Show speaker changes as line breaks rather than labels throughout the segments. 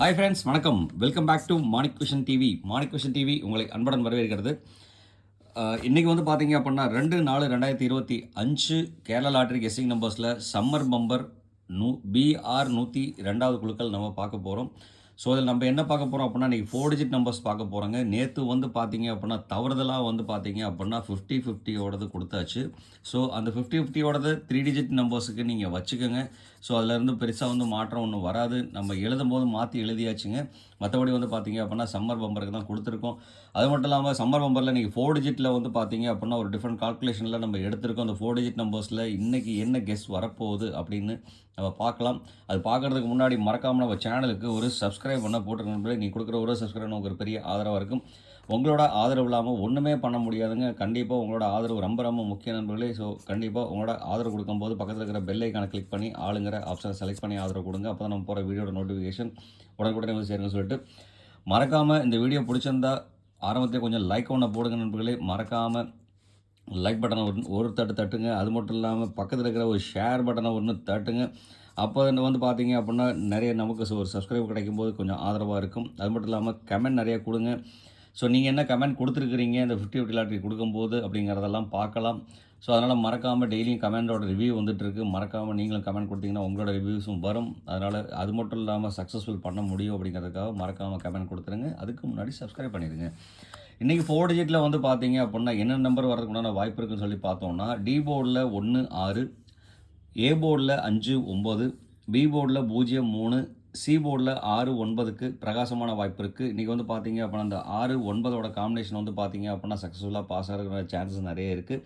Hi friends, வணக்கம். Welcome back to Manik vision TV. Manik vision TV உங்களை அன்புடன் வரவேற்கிறது. இன்றைக்கி வந்து பார்த்தீங்க அப்படின்னா 2/4/2025 கேரளா லாட்ரி கெஸ்ஸிங் நம்பர்ஸில் சம்மர் பம்பர் BR 102வது குழுக்கள் நம்ம பார்க்க போகிறோம். ஸோ அதில் நம்ம என்ன பார்க்க போகிறோம் அப்படின்னா, இன்றைக்கி 4 டிஜிட் நம்பர்ஸ் பார்க்க போகிறோங்க. நேற்று வந்து பார்த்தீங்க அப்படின்னா தவறுதலாக வந்து பார்த்தீங்க அப்படின்னா 50-50 கொடுத்தாச்சு. ஸோ அந்த 50-50 3 டிஜிட் நம்பர்ஸுக்கு நீங்கள் வச்சுக்கோங்க. ஸோ அதிலேருந்து பெருசாக வந்து மாற்றம் ஒன்றும் வராது. நம்ம எழுதும்போது மாற்றி எழுதியாச்சுங்க. மற்றபடி வந்து பார்த்தீங்க அப்படின்னா சம்மர் பம்பருக்கு தான் கொடுத்துருக்கோம். அது மட்டும் இல்லாமல் சம்மர் பம்பரில் இன்றைக்கி 4 டிஜிட்டில் வந்து பார்த்தீங்க அப்படின்னா ஒரு டிஃப்ரெண்ட் கால்குலேஷனில் நம்ம எடுத்திருக்கோம். அந்த 4 டிஜிட் நம்பர்ஸில் இன்றைக்கி என்ன கெஸ் வரப்போகுது அப்படின்னு நம்ம பார்க்கலாம். அது பார்க்குறதுக்கு முன்னாடி மறக்காமல் நம்ம சேனலுக்கு ஒரு சப்ஸ்கிரைப் பண்ண போட்டுருக்கணும். நீ கொடுக்குற ஒரு சப்ஸ்கிரைப் நமக்கு ஒரு பெரிய ஆதரவாக இருக்கும். உங்களோட ஆதரவு இல்லாமல் ஒன்றுமே பண்ண முடியாதுங்க. கண்டிப்பாக உங்களோட ஆதரவு ரொம்ப ரொம்ப முக்கிய நண்பர்களே. ஸோ கண்டிப்பாக உங்களோட ஆதரவு கொடுக்கும்போது பக்கத்தில் இருக்கிற பெல் ஐக்கானை கிளிக் பண்ணி ஆளுங்கிற ஆப்ஷனை செலக்ட் பண்ணி ஆதரவு கொடுங்க. அப்போ தான் நம்ம போகிற வீடியோட நோட்டிஃபிகேஷன் உடனுக்குடனே வந்து சேருங்க சொல்லிட்டு மறக்காமல் இந்த வீடியோ பிடிச்சிருந்தா ஆரம்பத்தில் கொஞ்சம் லைக் ஒன்று போடுங்க நண்பர்களே. மறக்காமல் லைக் பட்டனை ஒரு தட்டுங்க. அது மட்டும் இல்லாமல் பக்கத்தில் இருக்கிற ஒரு ஷேர் பட்டனை ஒன்று தட்டுங்க. அப்போ வந்து பார்த்தீங்க அப்படின்னா நிறைய நமக்கு ஒரு சப்ஸ்கிரைப் கிடைக்கும்போது கொஞ்சம் ஆதரவாக இருக்கும். அது மட்டும் இல்லாமல் கமெண்ட் நிறைய கொடுங்க. ஸோ நீங்கள் என்ன கமெண்ட் கொடுத்துருக்குறீங்க இந்த 50-50 லாட்ரி கொடுக்கும்போது அப்படிங்கிறதெல்லாம் பார்க்கலாம். ஸோ அதனால் மறக்காமல் டெய்லியும் கமெண்டோட ரிவ்யூ வந்துட்டுருக்கு. மறக்காமல் நீங்களும் கமெண்ட் கொடுத்தீங்கன்னா உங்களோட ரிவ்யூஸும் வரும். அதனால் அது மட்டும் இல்லாமல் சக்ஸஸ்ஃபுல் பண்ண முடியும் அப்படிங்கிறதுக்காக மறக்காமல் கமெண்ட் கொடுத்துருங்க. அதுக்கு முன்னாடி சப்ஸ்கிரைப் பண்ணிடுங்க. இன்றைக்கி 4 டிஜிட்டில் வந்து பார்த்தீங்க அப்படின்னா என்ன நம்பர் வரதுக்கு உண்டான வாய்ப்பு இருக்குன்னு சொல்லி பார்த்தோம்னா, டி போர்டில் 1 6, ஏ போர்டில் 5 9, பி போர்டில் 0 3, சி போர்டில் 6 9க்கு பிரகாசமான வாய்ப்பு இருக்குது. இன்றைக்கி வந்து பார்த்தீங்க அப்படின்னா அந்த 6 9ஓட காம்பினேஷன் வந்து பார்த்தீங்க அப்படின்னா சக்ஸஸ்ஃபுல்லாக பாஸ் ஆகிற சான்சஸ் நிறைய இருக்குது.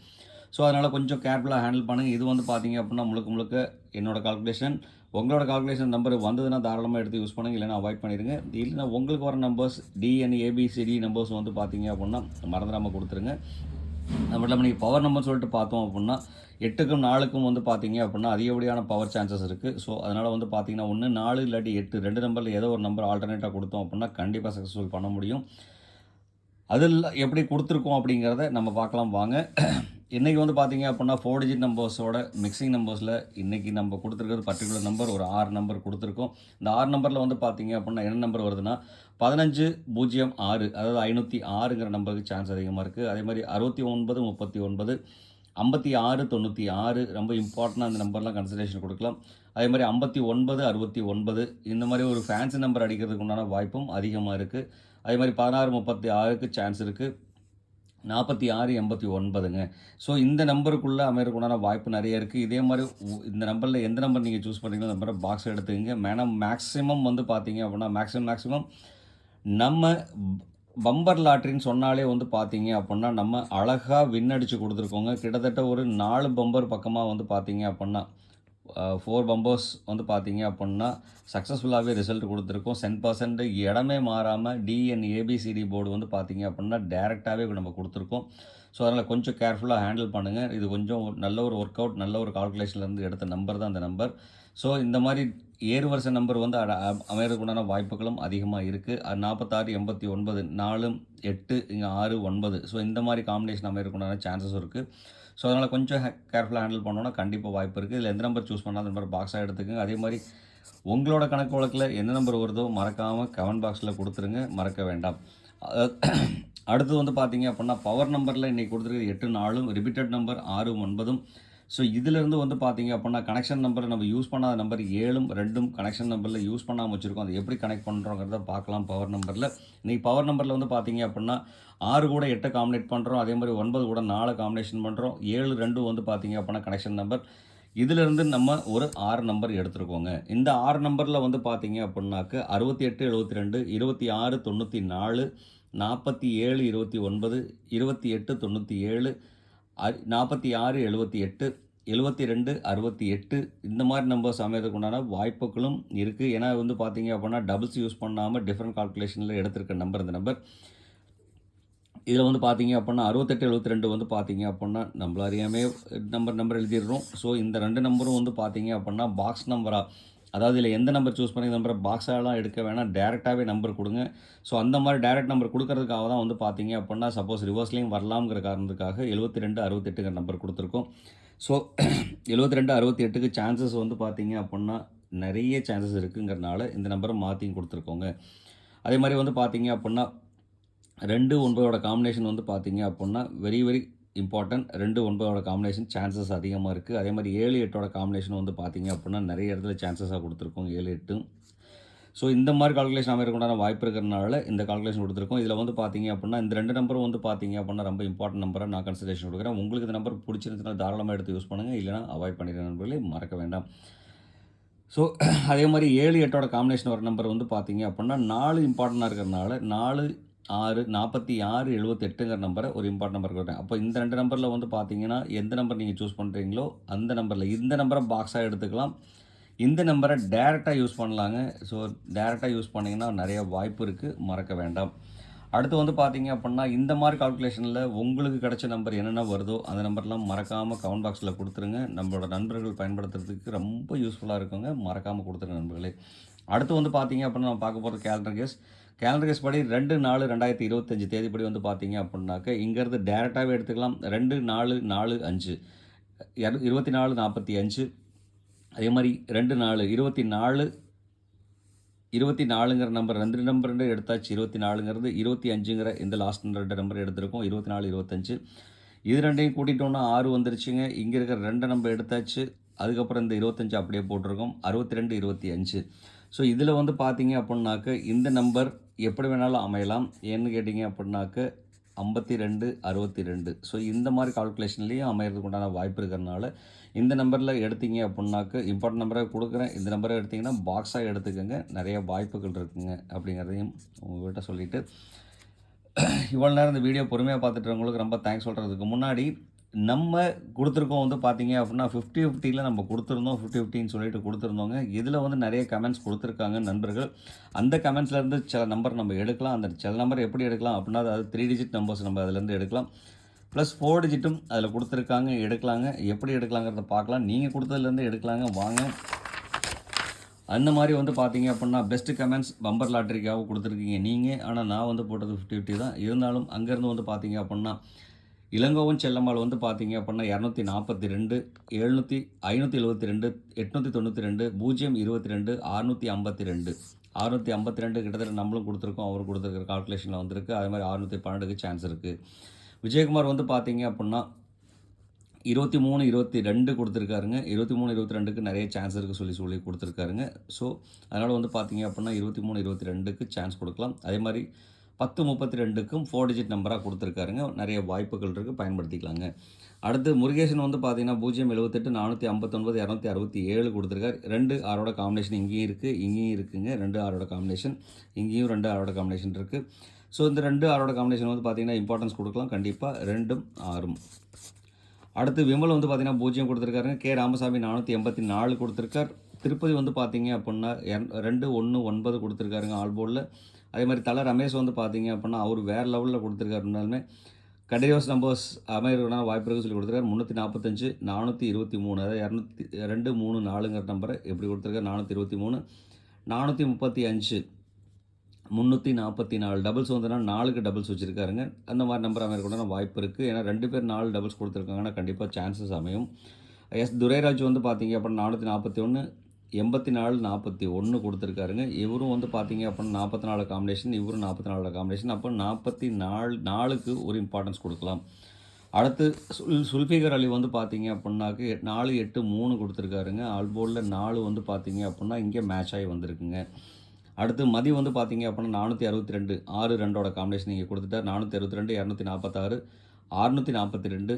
ஸோ அதனால் கொஞ்சம் கேர்ஃபுல்லாக ஹேண்டில் பண்ணுங்கள். இது வந்து பார்த்தீங்க அப்படின்னா முழுக்க என்னோட கால்குலேஷன். உங்களோட கால்குலேஷன் நம்பர் வந்ததுன்னா தாராளமாக எடுத்து யூஸ் பண்ணுங்கள், இல்லைனா அவாய்ட் பண்ணிடுங்க. இல்லைனா உங்களுக்கு வர நம்பர்ஸ் டிஎன் ஏபிசிடி நம்பர்ஸ் வந்து பார்த்தீங்க அப்படின்னா மறந்துடாமல் கொடுத்துருங்க. அது மட்டும் இல்லாமல் நீங்கள் பவர் நம்பர் சொல்லிட்டு பார்த்தோம் அப்படின்னா 8க்கும் 4க்கும் வந்து பார்த்தீங்க அப்படின்னா அதிகப்படியான பவர் சான்சஸ் இருக்குது. ஸோ அதனால் வந்து பார்த்தீங்கன்னா 1 4 இல்லாட்டி 8 2 நம்பரில் ஏதோ ஒரு நம்பர் ஆல்டர்னேட்டாக கொடுத்தோம் அப்படின்னா கண்டிப்பாக சக்ஸஸ்ஃபுல் பண்ண முடியும். அதில் எப்படி கொடுத்துருக்கோம் அப்படிங்கிறத நம்ம பார்க்கலாம் வாங்க. இன்றைக்கி வந்து பார்த்தீங்க அப்படின்னா 4 டிஜிட் நம்பர்ஸோட மிக்சிங் நம்பர்ஸில் இன்றைக்கி நம்ம கொடுத்துருக்கிறது பர்டிகுலர் நம்பர் ஒரு 6 நம்பர் கொடுத்துருக்கோம். இந்த 6 நம்பரில் வந்து பார்த்தீங்க அப்படின்னா என்ன நம்பர் வருதுன்னா 1506, அதாவது 506ங்கிற நம்பருக்கு சான்ஸ் அதிகமாக இருக்குது. அதே மாதிரி 69 39, 56 96 ரொம்ப இம்பார்ட்டண்டாக அந்த நம்பர்லாம் கன்சிடரேஷன் கொடுக்கலாம். அதே மாதிரி 59 69 இந்த மாதிரி ஒரு ஃபேன்சி நம்பர் அடிக்கிறதுக்கு உண்டான வாய்ப்பும் அதிகமாக இருக்குது. அதே மாதிரி 16 36க்கு சான்ஸ் இருக்குது. 46 89ங்க. ஸோ இந்த நம்பருக்குள்ளே அமையறதுக்குண்டான வாய்ப்பு நிறைய இருக்குது. இதே மாதிரி இந்த நம்பரில் எந்த நம்பர் நீங்கள் சூஸ் பண்ணுறீங்களோ அந்த நம்பரை பாக்ஸ் எடுத்துக்கங்க. மேக்ஸிமம் வந்து பார்த்தீங்க அப்படின்னா மேக்ஸிமம் நம்ம பம்பர் லாட்ரின்னு சொன்னாலே வந்து பார்த்தீங்க அப்படின்னா நம்ம அழகாக வின் அடித்து கொடுத்துருக்கோங்க. கிட்டத்தட்ட ஒரு 4 பம்பர் பக்கமாக வந்து பார்த்தீங்க அப்படின்னா 4 பம்பர்ஸ் வந்து பார்த்தீங்க அப்படின்னா சக்ஸஸ்ஃபுல்லாகவே ரிசல்ட் கொடுத்துருக்கோம். 10% இடமே மாறாமல் டிஎன் ஏபிசிடி போர்டு வந்து பார்த்தீங்க அப்படின்னா டேரெக்டாகவே நம்ம கொடுத்துருக்கோம். ஸோ அதனால் கொஞ்சம் கேர்ஃபுல்லாக ஹேண்டில் பண்ணுங்கள். இது கொஞ்சம் நல்ல ஒரு ஒர்க் அவுட், நல்ல ஒரு கால்குலேஷன்லேருந்து எடுத்த நம்பர் தான் அந்த நம்பர். ஸோ இந்த மாதிரி ஏறு வருஷ நம்பர் வந்து அமையறதுக்குண்டான வாய்ப்புகளும் அதிகமாக இருக்குது. 46 89 4 8 இங்கே 6 9. ஸோ இந்த மாதிரி காம்பினேஷன் அமையறதுக்குண்டான சான்சஸ் இருக்குது. ஸோ அதனால் கொஞ்சம் கேர்ஃபுல்லாக ஹேண்டில் பண்ணோன்னா கண்டிப்பாக வாய்ப்பு இருக்குது. இதில் எந்த நம்பர் சூஸ் பண்ணால் அந்த நம்பர் பாக்ஸாக எடுத்துக்கங்க. அதே மாதிரி உங்களோட கணக்கு வழக்கில் எந்த நம்பர் வருதோ மறக்காமல் கமெண்ட் பாக்ஸில் கொடுத்துருங்க, மறக்க வேண்டாம். அடுத்து வந்து பார்த்தீங்க அப்படின்னா பவர் நம்பரில் இன்றைக்கி கொடுத்துருக்குது 8 4, ரிப்பீட்டட் நம்பர் 6 9. ஸோ இதிலேருந்து வந்து பார்த்தீங்க அப்படின்னா கனெக்ஷன் நம்பர் நம்ம யூஸ் பண்ணாத நம்பர் 7 2 கனெக்ஷன் நம்பரில் யூஸ் பண்ணாமல் வச்சுருக்கோம். அது எப்படி கனெக்ட் பண்ணுறோங்கிறத பார்க்கலாம் பவர் நம்பரில். இன்றைக்கி பவர் நம்பரில் வந்து பார்த்தீங்க அப்படின்னா 6 கூட 8 காம்பினேட் பண்ணுறோம். அதே மாதிரி 9 கூட 4 காம்பினேஷன் பண்ணுறோம். 7 2 வந்து பார்த்தீங்க அப்படின்னா கனெக்ஷன் நம்பர். இதிலிருந்து நம்ம ஒரு 6 நம்பர் எடுத்துருக்கோங்க. இந்த 6 நம்பரில் வந்து பார்த்தீங்க அப்படின்னாக்க 68 72, 26 94, 47 29, 28 97, 46 78, 72 68 இந்த மாதிரி நம்பர்ஸ் அமையறதுக்கு உண்டான வாய்ப்புகளும் இருக்குது. ஏன்னா வந்து பார்த்தீங்க அப்படின்னா டபுள்ஸ் யூஸ் பண்ணாமல் டிஃப்ரெண்ட் கால்குலேஷனில் எடுத்திருக்க நம்பர் இந்த நம்பர். இதில் வந்து பார்த்தீங்க அப்படின்னா 68 72 வந்து பார்த்தீங்க அப்படின்னா நம்மள அறியாமே நம்பர் எழுதிடுறோம். ஸோ இந்த 2 நம்பரும் வந்து பார்த்தீங்க அப்படின்னா பாக்ஸ் நம்பராக, அதாவது இதில் எந்த நம்பர் சூஸ் பண்ணி நம்பரை பாக்ஸாலாம் எடுக்க வேணாம், டேரெக்டாகவே நம்பர் கொடுங்க. ஸோ அந்த மாதிரி டேரெக்ட் நம்பர் கொடுக்கறதுக்காக தான் வந்து பார்த்தீங்க அப்படின்னா சப்போஸ் ரிவர்ஸ்லேயும் வரலாம்ங்கிற காரணத்துக்காக 72 68ங்கிற நம்பர் கொடுத்துருக்கோம். ஸோ 72 68க்கு சான்சஸ் வந்து பார்த்தீங்க அப்படின்னா நிறைய சான்சஸ் இருக்குங்கிறனால இந்த நம்பரை மாற்றியும் கொடுத்துருக்கோங்க. அதே மாதிரி வந்து பார்த்தீங்க அப்படின்னா 2, 9ஓட காம்பினேஷன் வந்து பார்த்தீங்க அப்படின்னா வெரி வெரி இம்பார்ட்டன்ட். 2, 9ஓட காம்பினேஷன் சான்சஸ் அதிகமாக இருக்குது. அதே மாதிரி 7, 8ஓட காம்பினேஷன் வந்து பார்த்தீங்க அப்படின்னா நிறைய இடத்துல சான்சஸாக கொடுத்துருக்கோம் 7, 8. ஸோ இந்த மாதிரி கால்குலேஷன் அமைக்கிறதுக்குண்டான வாய்ப்பு இருக்கிறனால இந்த கால்குலேஷன் கொடுத்துருக்கோம். இதில் வந்து பார்த்தீங்க அப்படின்னா இந்த 2 நம்பரும் வந்து பார்த்தீங்க அப்படின்னா ரொம்ப இம்பார்ட்டன்ட் நம்பராக நான் கன்சிடரேஷன் கொடுக்குறேன். உங்களுக்கு இந்த நம்பர் பிடிச்சிருந்துச்சுன்னா தாராளமாக எடுத்து யூஸ் பண்ணுங்கள், இல்லைனா அவாய்ட் பண்ணிடுற நண்பர்களே மறக்க வேண்டாம். ஸோ அதே மாதிரி 7, 8ஓட காம்பினேஷன் வர நம்பர் வந்து பார்த்தீங்க அப்படின்னா 4 இம்பார்ட்டண்ட்டாக இருக்கிறனால 4, 6, 46, 78ங்கிற நம்பரை ஒரு இம்பார்ட்டன்ட் நம்பர் கொடுக்குறேன். அப்போ இந்த 2 நம்பரில் வந்து பார்த்தீங்கன்னா எந்த நம்பர் நீங்கள் சூஸ் பண்ணுறீங்களோ அந்த நம்பரில் இந்த நம்பரை பாக்ஸாக எடுத்துக்கலாம், இந்த நம்பரை டேரெக்டாக யூஸ் பண்ணலாங்க. ஸோ டேரெக்டாக யூஸ் பண்ணிங்கன்னா நிறைய வாய்ப்பு இருக்குது, மறக்க வேண்டாம். அடுத்து வந்து பார்த்தீங்க அப்படின்னா இந்த மாதிரி கால்குலேஷனில் உங்களுக்கு கிடைச்ச நம்பர் என்னென்ன வருதோ அந்த நம்பர்லாம் மறக்காமல் கமெண்ட் பாக்ஸில் கொடுத்துருங்க. நம்மளோட நண்பர்கள் பயன்படுத்துறதுக்கு ரொம்ப யூஸ்ஃபுல்லாக இருக்குங்க, மறக்காமல் கொடுத்துருங்க நண்பர்களே. அடுத்து வந்து பார்த்தீங்க அப்படின்னா நம்ம பார்க்க போகிறது கேலண்டர் கேஸ் படி 2, 4, 2025 தேதிப்படி வந்து பார்த்தீங்க அப்படின்னாக்க இங்கேருந்து டேரெக்டாகவே எடுத்துக்கலாம். 2, 4, 4, 5 24, 45. அதே மாதிரி 2, 4, 24, 24ங்கிற நம்பர் 2 நம்பர் எடுத்தாச்சு. 24ங்கிறது 25ங்கிற இந்த லாஸ்ட் 2 நம்பர் எடுத்திருக்கோம். 24, 25 இது ரெண்டையும் கூட்டிட்டோன்னா 6 வந்துருச்சுங்க. இங்கே இருக்கிற 2 நம்பர் எடுத்தாச்சு. அதுக்கப்புறம் இந்த 25 அப்படியே போட்டிருக்கோம். 62, 25. ஸோ இதில் வந்து பார்த்தீங்க அப்படின்னாக்க இந்த நம்பர் எப்படி வேணாலும் அமையலாம். ஏன்னு கேட்டிங்க அப்படின்னாக்க 52, 62. ஸோ இந்த மாதிரி கால்குலேஷன்லேயும் அமைகிறதுக்கு உண்டான வாய்ப்பு இருக்கிறனால இந்த நம்பரில் எடுத்தீங்க அப்படின்னாக்க இம்பார்ட்டன்ட் நம்பரை கொடுக்குறேன். இந்த நம்பரை எடுத்திங்கன்னா பாக்ஸாக எடுத்துக்கோங்க, நிறைய வாய்ப்புகள் இருக்குங்க அப்படிங்கிறதையும் உங்கள்கிட்ட சொல்லிவிட்டு இவ்வளோ நேரம் இந்த வீடியோ பொறுமையாக பார்த்துட்டுறவங்களுக்கு ரொம்ப தேங்க்ஸ் சொல்கிறதுக்கு முன்னாடி நம்ம கொடுத்துருக்கோம் வந்து பார்த்தீங்க அப்படின்னா 50-50ல் நம்ம கொடுத்துருந்தோம். 50-50ன்னு சொல்லிட்டு கொடுத்துருந்தோங்க. இதில் வந்து நிறைய கமெண்ட்ஸ் கொடுத்துருக்காங்க நண்பர்கள். அந்த கமெண்ட்ஸ்லேருந்து சில நம்பர் நம்ம எடுக்கலாம். அந்த சில நம்பர் எப்படி எடுக்கலாம் அப்படின்னா அதாவது 3 டிஜிட் நம்பர்ஸ் நம்ம அதிலேருந்து எடுக்கலாம். ப்ளஸ் 4 டிஜிட்டும் அதில் கொடுத்துருக்காங்க, எடுக்கலாங்க. எப்படி எடுக்கலாங்கிறத பார்க்கலாம். நீங்கள் கொடுத்ததுலேருந்து எடுக்கலாங்க, வாங்க. அந்த மாதிரி வந்து பார்த்தீங்க அப்படின்னா பெஸ்ட்டு கமெண்ட்ஸ் பம்பர் லாட்ரிக்காக கொடுத்துருக்கீங்க நீங்கள். ஆனால் நான் வந்து போட்டது 50-50 தான். இருந்தாலும் அங்கேருந்து வந்து பார்த்தீங்க அப்படின்னா இளங்கோவன் செல்லம்மாள் வந்து பார்த்தீங்க அப்படின்னா 242, 572, 892, 022, 652, 652 கிட்டத்தட்ட நம்மளும் கொடுத்துருக்கோம். அவர் கொடுத்துருக்கிற கால்குலேஷனில் வந்திருக்கு. அதே மாதிரி 612க்கு சான்ஸ் இருக்குது. விஜயகுமார் வந்து பார்த்தீங்க அப்படின்னா 23, 22 கொடுத்துருக்காருங்க. 23, 22க்கு நிறைய சான்ஸ் இருக்குது சொல்லி கொடுத்துருக்காருங்க. ஸோ அதனால் வந்து பார்த்தீங்க அப்படின்னா 23, 22க்கு சான்ஸ் கொடுக்கலாம். அதே மாதிரி 10, 32க்கும் 4 டிஜிட் நம்பராக கொடுத்துருக்காருங்க. நிறைய வாய்ப்புகள் இருக்குது, பயன்படுத்திக்கலாங்க. அடுத்து முருகேசன் வந்து பார்த்தீங்கன்னா 078, 459, 267 கொடுத்துருக்காரு. 2, 6ஓட காம்பினேஷன் இங்கேயும் இருக்குது, இங்கேயும் இருக்குங்க. 2, 6ஓட காம்பினேஷன் இங்கேயும் 2, 6ஓட காம்பினேஷன் இருக்குது. ஸோ இந்த 2, 6ஓட காம்பினேஷன் வந்து பார்த்தீங்கன்னா இம்பார்ட்டன்ஸ் கொடுக்கலாம் கண்டிப்பாக. 2, 6. அடுத்து விமல் வந்து பார்த்தீங்கன்னா 0 கொடுத்துருக்காருங்க. கே ராமசாமி 484 கொடுத்துருக்கார். திருப்பதி வந்து பார்த்தீங்க அப்படின்னா 2, 1, 9 கொடுத்துருக்காருங்க ஆல் போர்டில். அதே மாதிரி தலை ரமேஷ் வந்து பார்த்தீங்க அப்படின்னா அவர் வேறு லெவலில் கொடுத்துருக்காருனாலுமே கண்டினியூஸ் நம்பர்ஸ் அமைகிறதுக்கான வாய்ப்பு இருக்குன்னு சொல்லி கொடுத்துருக்காரு. 345, 423 அதாவது 2, 3, 4ங்கிற நம்பரை எப்படி கொடுத்துருக்காரு. 423, 435, 344 டபுள்ஸ் வந்துன்னா 4க்கு டபுள்ஸ் வச்சுருக்காருங்க. அந்த மாதிரி நம்பர் அமையக்கூடான வாய்ப்பு இருக்குது. ஏன்னா 2 பேர் 4 டபுள்ஸ் கொடுத்துருக்காங்கன்னா கண்டிப்பாக சான்சஸ் அமையும். துரைராஜ் வந்து பார்த்தீங்க அப்படின்னா 441, 84, 41 கொடுத்துருக்காருங்க. இவரும் வந்து பார்த்தீங்க அப்படின்னா 44 காம்பினேஷன், இவரும் 44 காம்பினேஷன். அப்போ 44க்கு ஒரு இம்பார்ட்டன்ஸ் கொடுக்கலாம். அடுத்து சுல்ஃபிகர் அலி வந்து பார்த்தீங்க அப்படின்னாக்கு 4, 8, 3 கொடுத்துருக்காருங்க. ஆல்போர்டில் 4 வந்து பார்த்தீங்க அப்படின்னா இங்கே மேட்ச் ஆகி வந்திருக்குங்க. அடுத்து மதி வந்து பார்த்தீங்க அப்படின்னா 462, 6, 2ஓட காம்பினேஷன் இங்கே கொடுத்துட்டார். 462, 246, 642,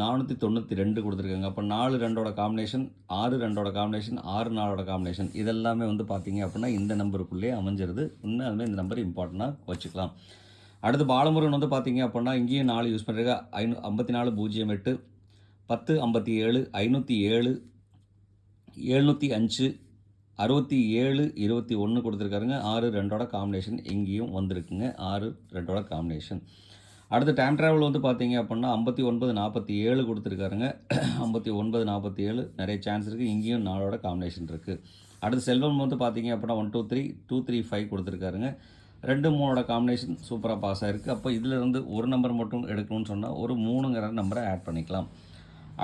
492 கொடுத்துருக்காங்க. அப்போ 4, 2ஓட காம்பினேஷன், 6, 2ஓட காம்பினேஷன், 6, 4ஓட காம்பினேஷன் இதெல்லாமே வந்து பார்த்தீங்க அப்படின்னா இந்த நம்பருக்குள்ளே அமைஞ்சிருது. இன்னுமே இந்த நம்பர் இம்பார்ட்டண்ட்டாக வச்சுக்கலாம். அடுத்து பாலமுருகன் வந்து பார்த்தீங்க அப்படின்னா இங்கேயும் 4 யூஸ் பண்ணுறாங்க. 54, 08, 10, 57, 507, 705, 67, 21 கொடுத்துருக்காருங்க. 6, 2ஓட காம்பினேஷன் இங்கேயும் வந்திருக்குங்க. 6, 2ஓட காம்பினேஷன். அடுத்து டைம் ட்ராவல் வந்து பார்த்தீங்க அப்படின்னா 59, 47 கொடுத்துருக்காருங்க. 59, 47 நிறைய சான்ஸ் இருக்குது. இங்கேயும் 4ஓட காம்பினேஷன் இருக்குது. அடுத்து செல்வம் வந்து பார்த்தீங்க அப்படின்னா 1, 2, 3, 2, 3, 5 கொடுத்துருக்காருங்க. 2, 3ஓட காம்பினேஷன் சூப்பராக பாஸ் ஆகிருக்கு. அப்போ இதிலிருந்து ஒரு நம்பர் மட்டும் எடுக்கணும்னு சொன்னால் ஒரு 3ங்கிற நம்பரை ஆட் பண்ணிக்கலாம்.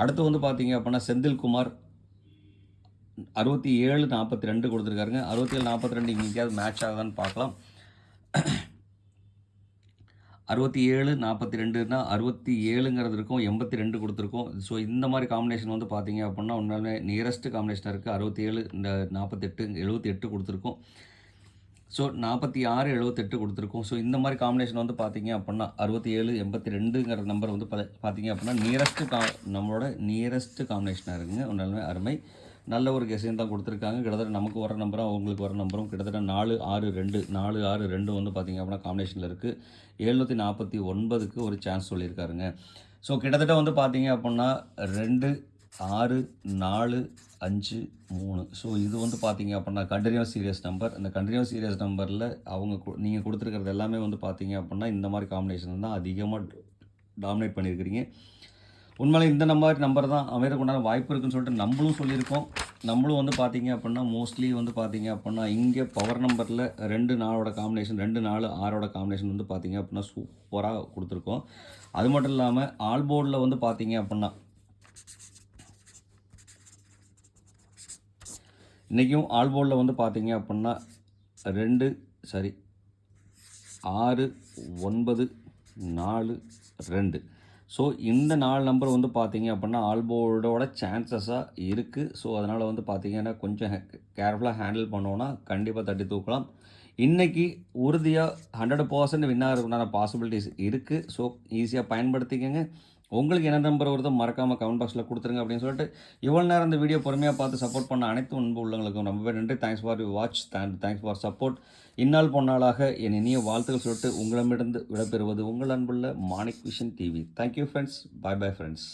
அடுத்து வந்து பார்த்தீங்க அப்படின்னா செந்தில்குமார் 67-42 கொடுத்துருக்காருங்க. 67-42 இங்கே எங்கேயாவது மேட்ச் ஆகுதான்னு பார்க்கலாம். 67-42னா 67ங்கிறது இருக்கும், 82 கொடுத்துருக்கோம். ஸோ இந்த மாதிரி காம்பினேஷன் வந்து பார்த்தீங்க அப்படின்னா உண்மையாலுமே நியரஸ்ட் காம்பினேஷனாக இருக்குது. 67 இந்த 48 78 கொடுத்துருக்கோம். ஸோ 46 78 கொடுத்துருக்கோம். ஸோ இந்த மாதிரி காம்பினேஷன் வந்து பார்த்தீங்க அப்படின்னா 67 82ங்கிற நம்பர் வந்து பார்த்தீங்க அப்படின்னா நம்மளோட நியரஸ்ட் காம்பினேஷனாக இருக்குங்க. உண்மையாலுமே அருமை. நல்ல ஒரு கெஸையும் தான் கொடுத்துருக்காங்க. கிட்டத்தட்ட நமக்கு வர நம்பரும் அவங்களுக்கு வர நம்பரும் கிட்டத்தட்ட 4-6-2 4-6-2 வந்து பார்த்திங்க அப்படின்னா காம்பினேஷனில் இருக்குது. 749க்கு ஒரு சான்ஸ் சொல்லியிருக்காருங்க. ஸோ கிட்டத்தட்ட வந்து பார்த்தீங்க அப்படின்னா 2 6 4 5 3. ஸோ இது வந்து பார்த்தீங்க அப்படின்னா கண்டினியூஸ் சீரியஸ் நம்பர். இந்த கண்டினியூஸ் சீரியஸ் நம்பரில் நீங்கள் கொடுத்துருக்கிறது எல்லாமே வந்து பார்த்தீங்க அப்படின்னா இந்த மாதிரி காம்பினேஷன் தான் அதிகமாக டாமினேட் பண்ணியிருக்கிறீங்க. உண்மையிலே இந்த நம்பர் தான் அமையறதுக்குண்டான வாய்ப்பு இருக்குன்னு சொல்லிட்டு நம்மளும் சொல்லியிருக்கோம். நம்மளும் வந்து பார்த்தீங்க அப்படின்னா மோஸ்ட்லி வந்து பார்த்தீங்க அப்படின்னா இங்கே பவர் நம்பரில் 2 4ஓட காம்பினேஷன் 2 4 6ஓட காம்பினேஷன் வந்து பார்த்தீங்க அப்படின்னா சூப்பராக கொடுத்துருக்கோம். அது மட்டும் இல்லாமல் ஆல் போர்டில் வந்து பார்த்தீங்க அப்படின்னா இன்றைக்கும் ஆல் போர்டில் வந்து பார்த்தீங்க அப்படின்னா 6 9 4 2. ஸோ இந்த 4 நம்பர் வந்து பார்த்தீங்க அப்படின்னா ஆல் போர்டோட சான்சஸாக இருக்குது. ஸோ அதனால் வந்து பார்த்தீங்கன்னா கொஞ்சம் கேர்ஃபுல்லாக ஹேண்டில் பண்ணோன்னா கண்டிப்பாக தட்டி தூக்கலாம். இன்றைக்கி உறுதியாக 100% வின் ஆகிறதுக்குண்டான பாசிபிலிட்டிஸ் இருக்குது. ஸோ ஈஸியாக பயன்படுத்திக்கங்க. உங்களுக்கு என்ன நம்பர் வருதோ மறக்காமல் கமெண்ட் பாக்ஸில் கொடுத்துருங்க அப்படின்னு சொல்லிட்டு இவ்வளோ நேரம் இந்த வீடியோ பொறுமையாக பார்த்து சப்போர்ட் பண்ண அனைத்து அன்பு உள்ளவங்களுக்கும் ரொம்பவே நன்றி. Thanks for you watch and thanks for support. இந்நாள் பொன்னாளாக என் இனிய வாழ்த்துக்கள் சொல்லிட்டு உங்களிடமிருந்து விடைபெறுவது உங்கள் அன்புள்ள Manik vision TV. Thank you friends. Bye bye friends.